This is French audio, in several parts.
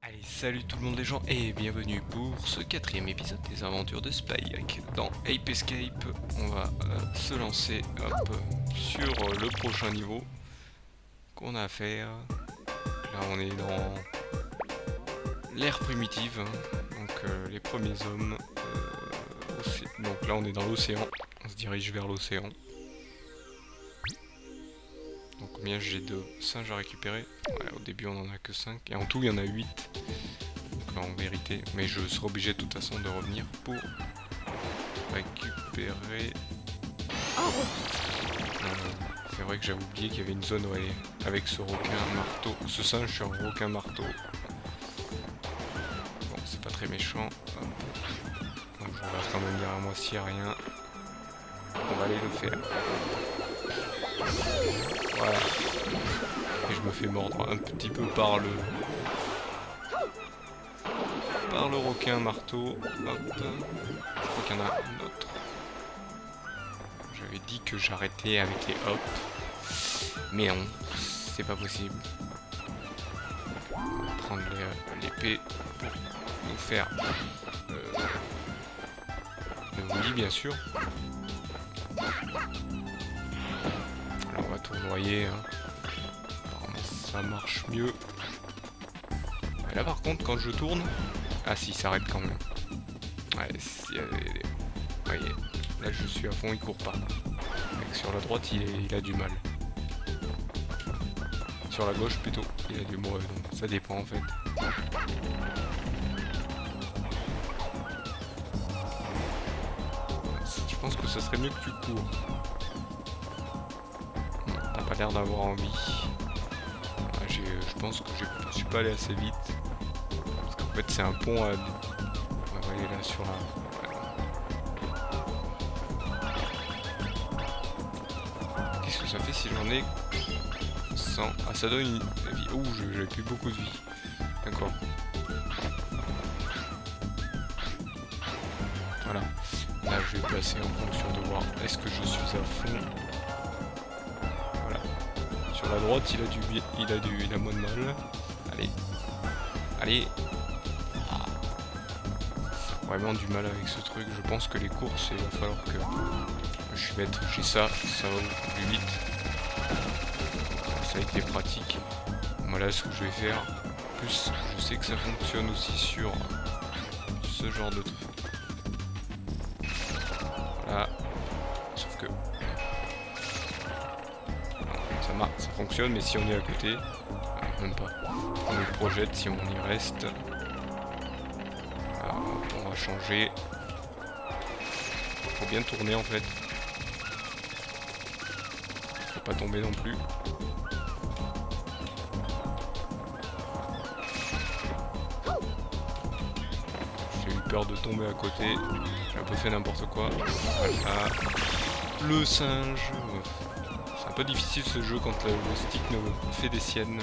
Allez, salut tout le monde les gens et bienvenue pour ce quatrième épisode des aventures de Spike. Dans Ape Escape, on va se lancer sur le prochain niveau qu'on a à faire. Là on est dans l'ère primitive, donc les premiers hommes. Donc là on est dans l'océan, on se dirige vers l'océan. Donc combien j'ai de singes à récupérer? Ouais, au début on en a que 5 et en tout il y en a 8. Donc en vérité, mais je serai obligé de toute façon de revenir pour récupérer. C'est vrai que j'avais oublié qu'il y avait une zone avec ce requin marteau, ce singe sur un requin marteau. Bon, c'est pas très méchant. Donc je vais quand même dire à moi s'il n'y a rien. On va aller le faire. Voilà. Et je me fais mordre un petit peu par le requin marteau. Hop. Je crois qu'il y en a un autre. J'avais dit que j'arrêtais avec les hop. Mais non, c'est pas possible. On va prendre l'épée pour nous faire le oui bien sûr. Alors on va tournoyer. Hein. Ça marche mieux. Et là par contre quand je tourne... Ah si, il s'arrête quand même. Ouais, vous voyez, là je suis à fond, il court pas. Et sur la droite il a du mal. Sur la gauche plutôt, il a du mal. Donc ça dépend en fait. Je pense que ça serait mieux que tu cours. T'as pas l'air d'avoir envie. Je pense que je suis pas allé assez vite. Parce qu'en fait c'est un pont à... Vous voyez là sur la... Qu'est-ce que ça fait si j'en ai 100? Ah ça donne une vie. Ouh, j'avais plus beaucoup de vie. D'accord. Voilà. Là je vais passer en fonction de voir est-ce que je suis à fond. Voilà. Sur la droite il a moins de mal. Allez. Allez. Ah. Vraiment du mal avec ce truc. Je pense que les courses, il va falloir que je suis bête. J'ai ça va beaucoup plus vite. Ça a été pratique. Voilà ce que je vais faire. En plus, je sais que ça fonctionne aussi sur ce genre de truc. Voilà. Sauf que ça fonctionne, mais si on est à côté, même pas. On le projette si on y reste. Voilà, on va changer. Faut bien tourner en fait. Faut pas tomber non plus. J'ai eu peur de tomber à côté. J'ai un peu fait n'importe quoi. Voilà. Le singe. C'est un peu difficile ce jeu quand le stick ne fait des siennes.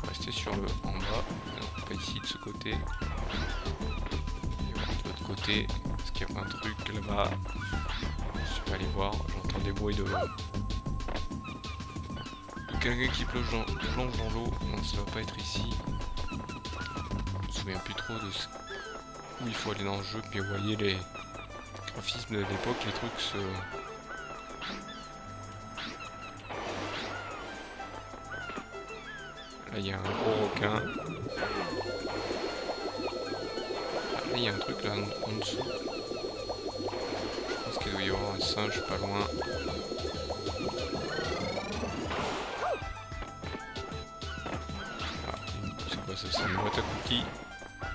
Rester sur le en bas. Non, pas ici de ce côté. Et de l'autre côté. Est-ce qu'il n'y a pas un truc là-bas? Je vais aller voir. J'entends des bruits de quelqu'un qui plonge dans l'eau. Non, ça va pas être ici. Je me souviens plus trop de où il faut aller dans le jeu. Puis vous voyez les graphismes de l'époque, les trucs se... Là il y a un gros requin. Ah, là il y a un truc là en dessous. Je pense qu'il doit y avoir un singe pas loin. Ah, c'est quoi ça? C'est une boîte à cookies. Ah,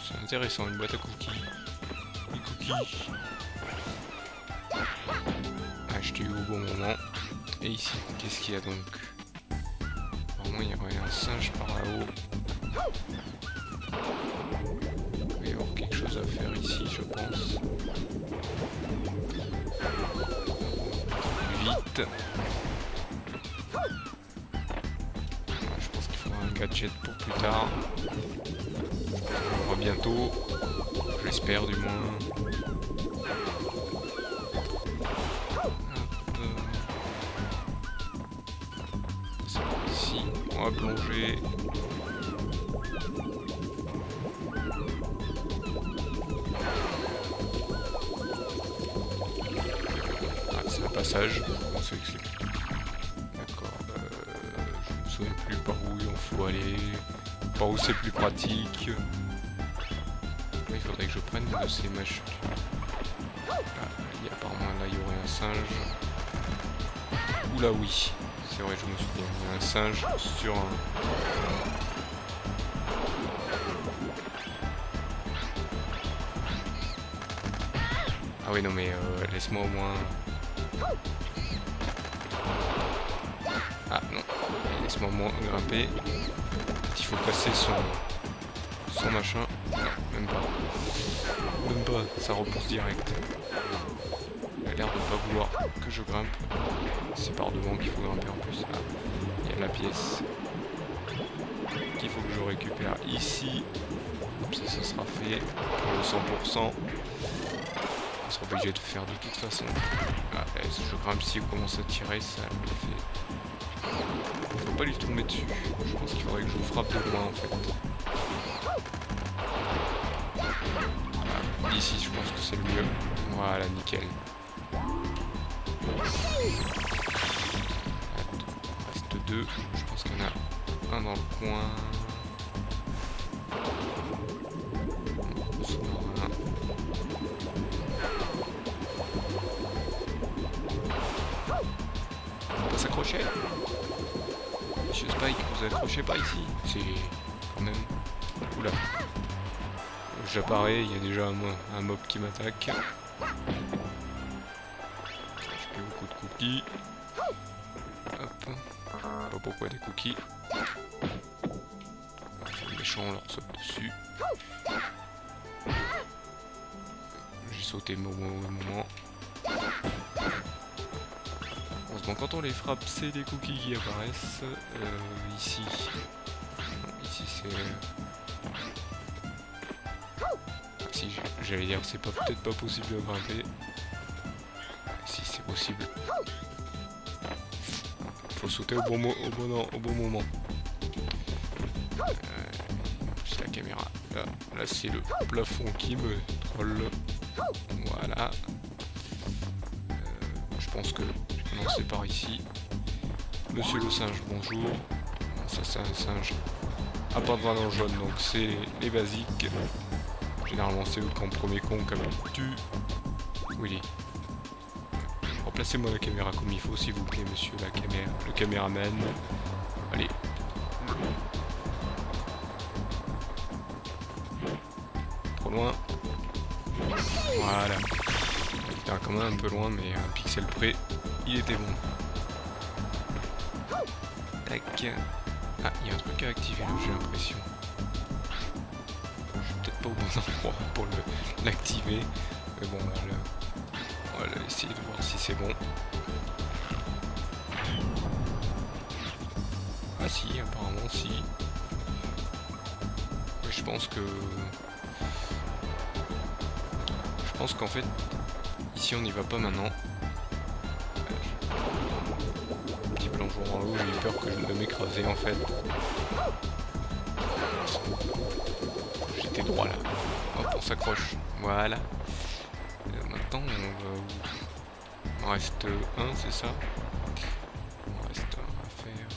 c'est intéressant, une boîte à cookies. Les cookies. Acheté au bon moment. Et ici, qu'est-ce qu'il y a donc? Apparemment, il y aurait un singe par là-haut. Il va y avoir quelque chose à faire ici, je pense. Plus vite. Je pense qu'il faudra un gadget pour plus tard. On verra bientôt. J'espère du moins. On va plonger. Ah, c'est un passage. Comment c'est que c'est... D'accord. Je me souviens plus par où il faut aller. Par où c'est plus pratique. Là, il faudrait que je prenne de ces mèches. Apparemment là il y aurait un singe. Oula oui, c'est vrai, je me souviens, il y a un singe sur un... Ah oui non mais laisse-moi au moins... Ah non, laisse-moi au moins grimper. Il faut casser son machin. Non, même pas. Même pas, ça repousse direct. Il a l'air de pas vouloir que je grimpe. C'est par devant qu'il faut grimper en plus. Ah, il y a la pièce qu'il faut que je récupère ici. Comme ça, ça sera fait pour le 100%. On sera obligé de faire de toute façon. Ah, si je grimpe, si on commence à tirer, ça me fait... Faut pas lui tomber dessus. Je pense qu'il faudrait que je vous frappe de loin en fait. Ah, ici, je pense que c'est le mieux. Voilà, nickel. Il reste 2. Je pense qu'il y en a un dans le coin. On va s'accrocher. Monsieur Spike, vous accrochez pas ici? C'est quand même... Oula. J'apparais, il y a déjà un mob qui m'attaque. J'ai plus beaucoup de cookies. Hop. Je sais pas pourquoi des cookies. Les méchants, on leur saute dessus. J'ai sauté au moment. Heureusement, quand on les frappe, c'est des cookies qui apparaissent. Ici. Non, ici c'est... Si, j'allais dire c'est pas peut-être pas possible de grimper. Si c'est possible. Faut sauter au bon moment. C'est la caméra. Là c'est le plafond qui me troll. Voilà. Je pense que... Non, c'est par ici. Monsieur le singe, bonjour. Non, ça c'est un singe. À part de dans le jaune, donc c'est les basiques. Généralement c'est eux qui en premier con comme tu. Oui. Remplacez-moi la caméra comme il faut s'il vous plaît monsieur le caméraman. Allez. Trop loin. Voilà. Il était quand même un peu loin mais un pixel près, il était bon. Tac. Ah, il y a un truc à activer là, j'ai l'impression. Pas au bon endroit pour l'activer, mais bon on va essayer de voir si c'est bon. Ah si, apparemment si. Mais je pense qu'en fait ici on n'y va pas maintenant. Petit plongeon dans l'eau, j'ai peur que je ne m'écraser en fait. J'étais droit là. Hop, on s'accroche. Voilà. Maintenant, on reste un, c'est ça? On reste un à faire.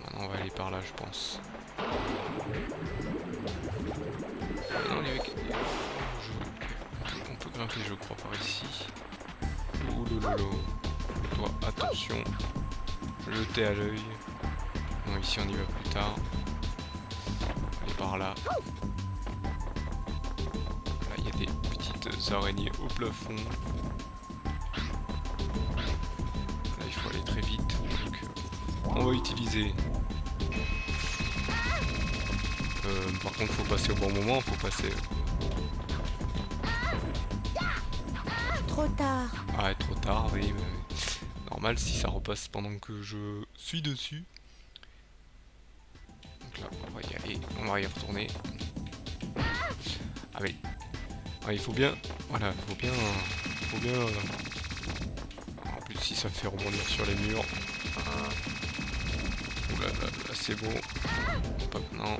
Maintenant, on va aller par là, je pense. Non, on peut grimper, je crois, par ici. Ouloulolo. Toi, attention. Jeter à l'œil. Bon, ici, on y va plus tard. Par là. Là, il y a des petites araignées au plafond. Là, il faut aller très vite. Donc, on va utiliser. Par contre, faut passer au bon moment. Faut passer. Trop tard. Ah, trop tard, oui. Mais... Normal si ça repasse pendant que je suis dessus. Là, on va y aller, on va y retourner. Ah oui. Ah, il faut bien. Voilà, il faut bien. En plus si ça me fait rebondir sur les murs. Là, c'est beau. Pas maintenant.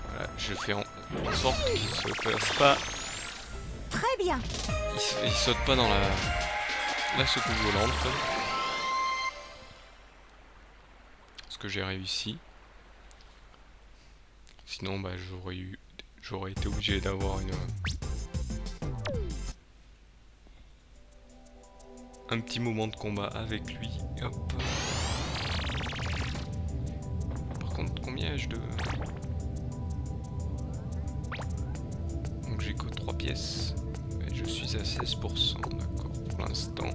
Voilà, je fais en sorte qu'il se passe pas. Très bien. Il saute pas dans la secousse volante. Ce que j'ai réussi. Sinon, bah, j'aurais été obligé d'avoir un petit moment de combat avec lui. Hop. Par contre, combien ai-je de... Donc j'ai que 3 pièces. Et je suis à 16%, d'accord, pour l'instant.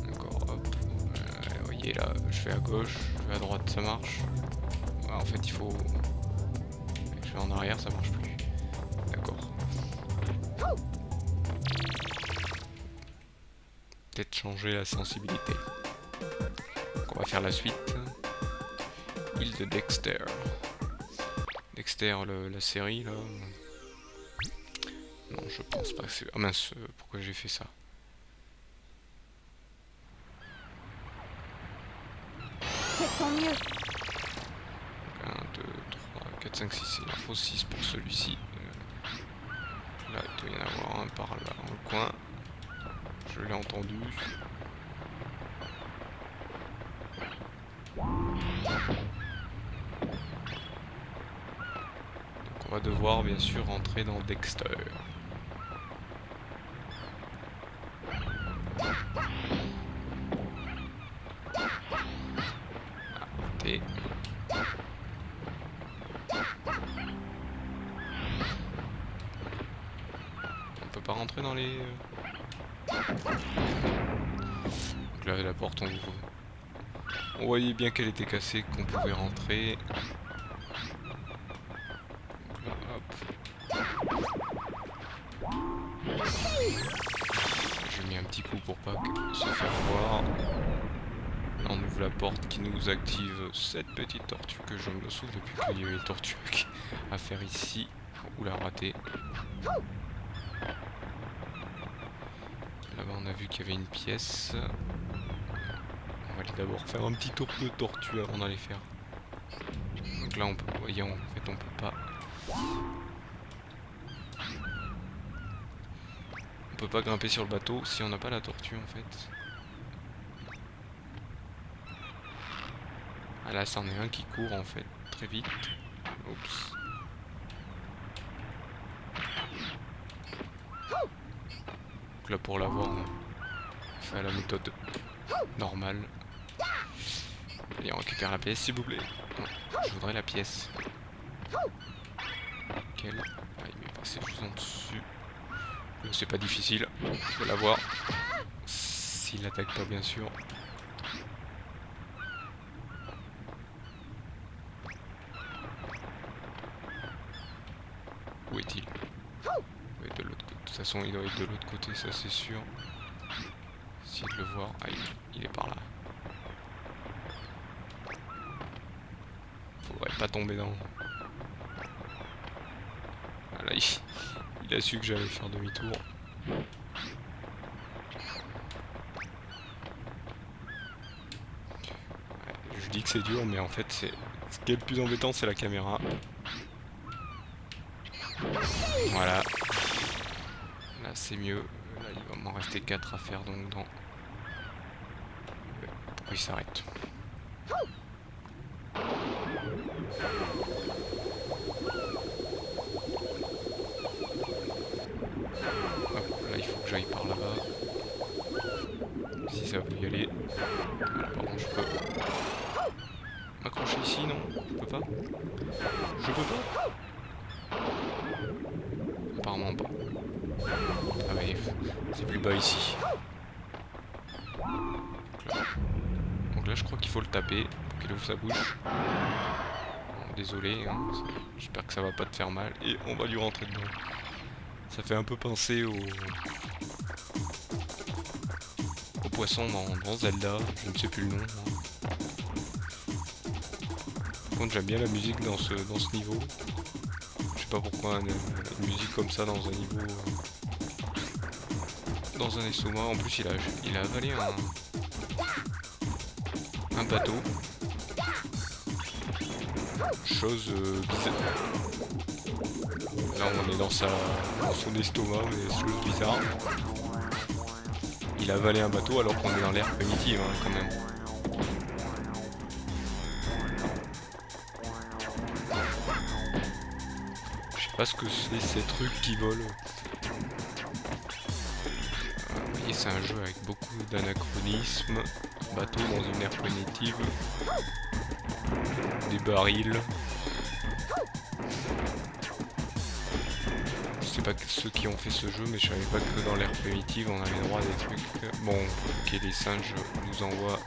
D'accord, hop. Vous voyez là, je fais à gauche, je vais à droite, ça marche. Ouais, en fait, il faut... Je vais en arrière, ça marche plus. D'accord. Peut-être changer la sensibilité. Donc on va faire la suite. Île de Dexter. Dexter, la série là. Non, je pense pas que c'est... Ah mince, pourquoi j'ai fait ça? Fais ton mieux. 1, 2, 3, 4, 5, 6. Il en faut 6 pour celui-ci. Là, il doit y en avoir un par là, dans le coin. Je l'ai entendu. Donc on va devoir bien sûr rentrer dans Dexter. Arrêtez. On peut pas rentrer dans les... Donc là la porte on voyait bien qu'elle était cassée, qu'on pouvait rentrer. Donc là, hop. J'ai mis un petit coup pour pas se faire voir. Là on ouvre la porte qui nous active cette petite tortue que je me souviens depuis qu'il y avait une tortue à faire ici. Oula, raté. Là-bas on a vu qu'il y avait une pièce. On va aller d'abord faire un petit tour de tortue avant d'aller faire. Donc là on peut, voyez, en fait on peut pas. On peut pas grimper sur le bateau si on n'a pas la tortue en fait. Ah là c'en est un qui court en fait très vite. Oups. Donc là pour l'avoir on fait à la méthode normale. Et on récupère la pièce s'il vous plaît. Non, je voudrais la pièce. Quelle? Ah, il m'est passé juste en dessus. C'est pas difficile de l'avoir. S'il n'attaque pas bien sûr. Où est-il? Ouais, de l'autre côté. De toute façon il doit être de l'autre côté, ça c'est sûr. Essayer de le voir. Ah, il est par là. Faudrait pas tomber dans... Voilà, il a su que j'allais faire demi-tour. Ouais, je dis que c'est dur, mais en fait, ce qui est le plus embêtant, c'est la caméra. Voilà. Là, c'est mieux. Là, il va m'en rester 4 à faire, donc dans... Pourquoi il s'arrête? Hop, là il faut que j'aille par là-bas. Si ça veut y aller. Voilà, par contre je peux m'accrocher ici, non? Je peux pas? Je peux pas? Apparemment pas. Ah mais c'est plus bas ici. Donc là je crois qu'il faut le taper pour qu'il ouvre sa bouche. Bon, désolé, hein. J'espère que ça va pas te faire mal. Et on va lui rentrer dedans. Ça fait un peu penser au poisson dans Zelda, je ne sais plus le nom. Par contre, j'aime bien la musique dans ce niveau. Je sais pas pourquoi une musique comme ça dans un niveau, dans un estomac. En plus, il a avalé un bateau. Chose bizarre. Là, on est dans son estomac, mais chose bizarre. Il a avalé un bateau alors qu'on est dans l'ère primitive, hein, quand même. Je sais pas ce que c'est ces trucs qui volent. Vous voyez, c'est un jeu avec beaucoup d'anachronismes. Bateau dans une ère primitive. Des barils. Je sais pas ceux qui ont fait ce jeu, mais je savais pas que dans l'ère primitive on avait droit à des trucs. Bon, ok, les singes nous envoient.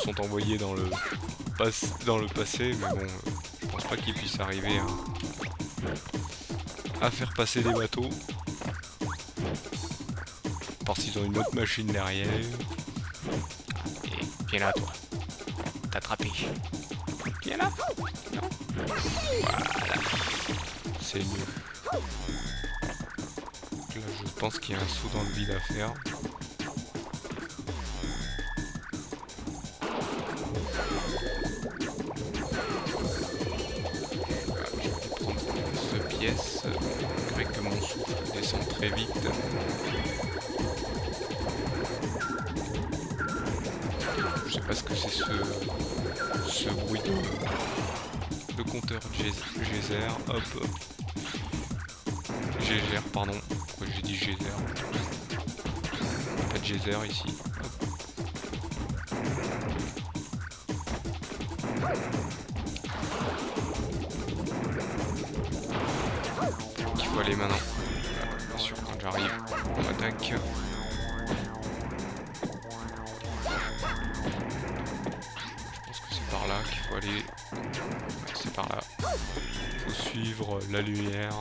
Sont envoyés dans le passé, mais bon, je pense pas qu'ils puissent arriver à faire passer des bateaux. À part s'ils ont une autre machine derrière. Et viens là, toi. T'attraper. Viens là. Non. Voilà. C'est mieux. Là, je pense qu'il y a un saut dans le vide à faire. Pièce, malgré que mon souffle descend très vite. Je sais pas ce que c'est ce bruit de compteur geyser. Hop. Geyser, pardon. Pourquoi j'ai dit geyser? Pas de geyser ici. Hop. Faut aller maintenant. Bien sûr, quand j'arrive, on m'attaque. Je pense que c'est par là qu'il faut aller. Ouais, c'est par là. Faut suivre la lumière.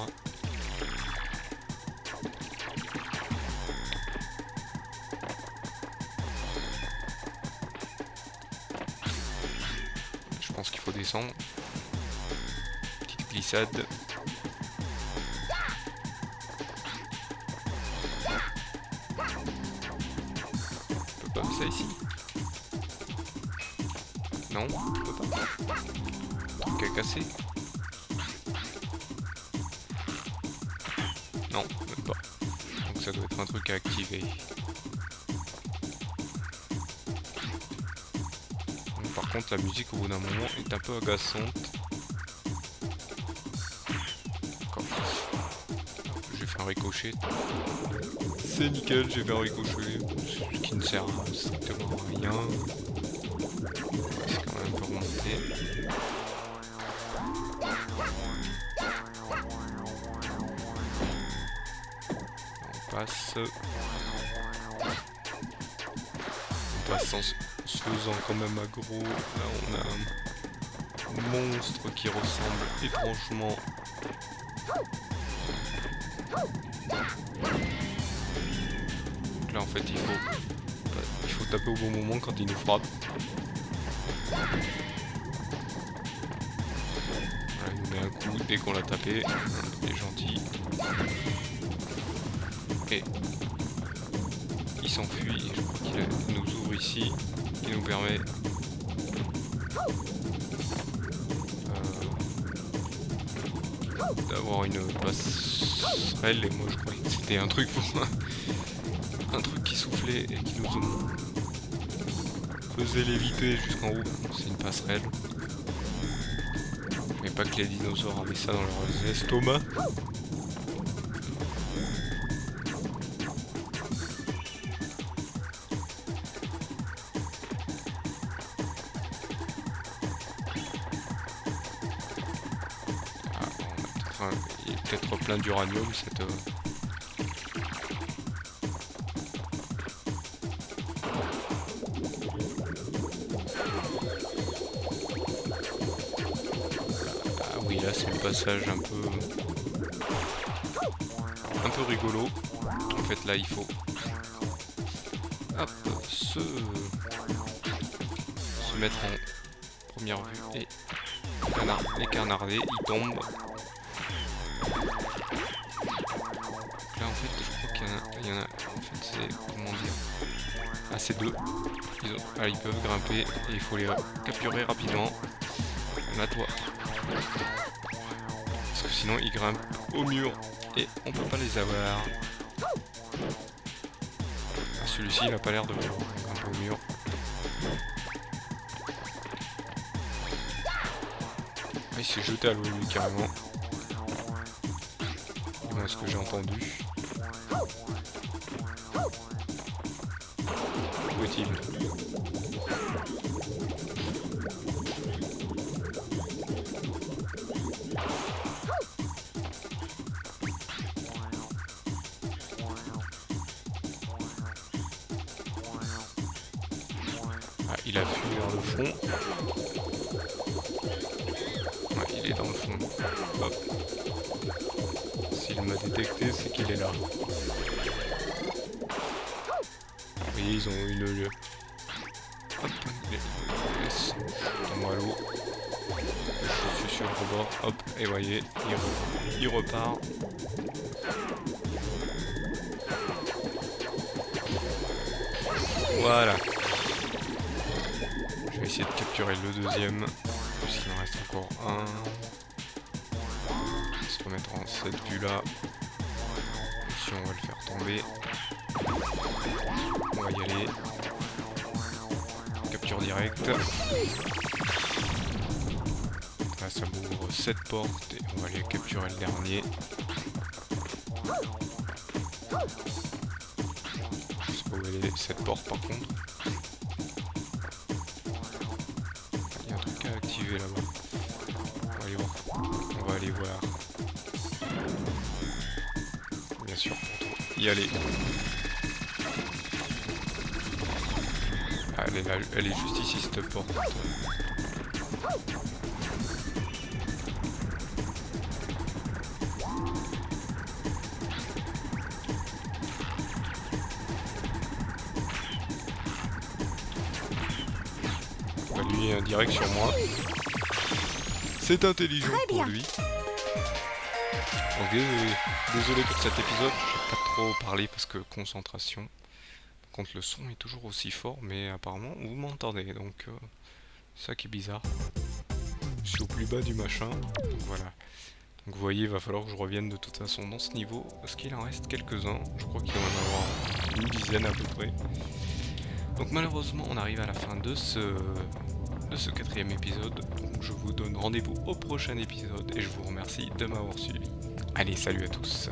Je pense qu'il faut descendre. Petite glissade. Ça ici. Non, on peut pas. Truc à casser. Non, même pas. Donc ça doit être un truc à activer. Donc, par contre, la musique au bout d'un moment est un peu agaçante. Encore. J'ai fait un ricochet. C'est nickel, j'ai fait un ricochet. Ce qui ne sert strictement à rien. C'est quand même un peu remonté. On passe. On passe en se faisant quand même aggro. Là on a un monstre qui ressemble étrangement. Donc là en fait il faut taper au bon moment quand il nous frappe. Voilà, il nous met un coup dès qu'on l'a tapé. Il est gentil. Et il s'enfuit. Je crois qu'il nous ouvre ici. Qui nous permet d'avoir une passerelle. Et moi je croyais que c'était un truc pour un truc qui soufflait et qui nous faisait léviter jusqu'en haut. C'est une passerelle. Mais pas que les dinosaures avaient ça dans leurs estomacs. Ah, il est peut-être plein d'uranium cette... Oui, là c'est le passage un peu rigolo. En fait là il faut hop, se mettre en première vue et les canarder, ils tombent. Donc là en fait je crois qu'il y en a, en fait c'est, comment dire, ah c'est deux, ils peuvent grimper et il faut les capturer rapidement. À toi. Parce que sinon ils grimpent au mur et on peut pas les avoir. Ah, celui-ci il a pas l'air de vouloir grimper au mur. Ah, il s'est jeté à l'eau lui carrément. C'est bien ce que j'ai entendu. Où est-il ? Ah, il a fui vers le fond. Ouais, il est dans le fond. Hop. S'il m'a détecté, c'est qu'il est là. Vous voyez, ils ont une... Hop, laisse. Tombe à l'eau. Je suis sur le rebord. Hop, et voyez, il repart. Voilà. Je vais essayer de capturer le deuxième. Puisqu'il en reste encore un. On va se remettre en cette vue là. Ici on va le faire tomber. On va y aller. Capture directe. Là ça m'ouvre 7 portes et on va aller capturer le dernier. Je sais pas où elle est cette porte par contre. Il y a un truc à activer là-bas. On va aller voir. On va aller voir. Bien sûr, pour y aller. Ah, elle est juste ici cette porte. Bah, lui est direct sur moi. C'est intelligent pour lui. Ok, désolé pour cet épisode, je vais pas trop parler parce que concentration. Par contre le son est toujours aussi fort, mais apparemment vous m'entendez, donc ça qui est bizarre. Je suis au plus bas du machin, donc voilà. Donc vous voyez, il va falloir que je revienne de toute façon dans ce niveau, parce qu'il en reste quelques-uns. Je crois qu'il doit en avoir une dizaine à peu près. Donc malheureusement on arrive à la fin de ce 4e épisode. Donc je vous donne rendez-vous au prochain épisode et je vous remercie de m'avoir suivi. Allez, salut à tous.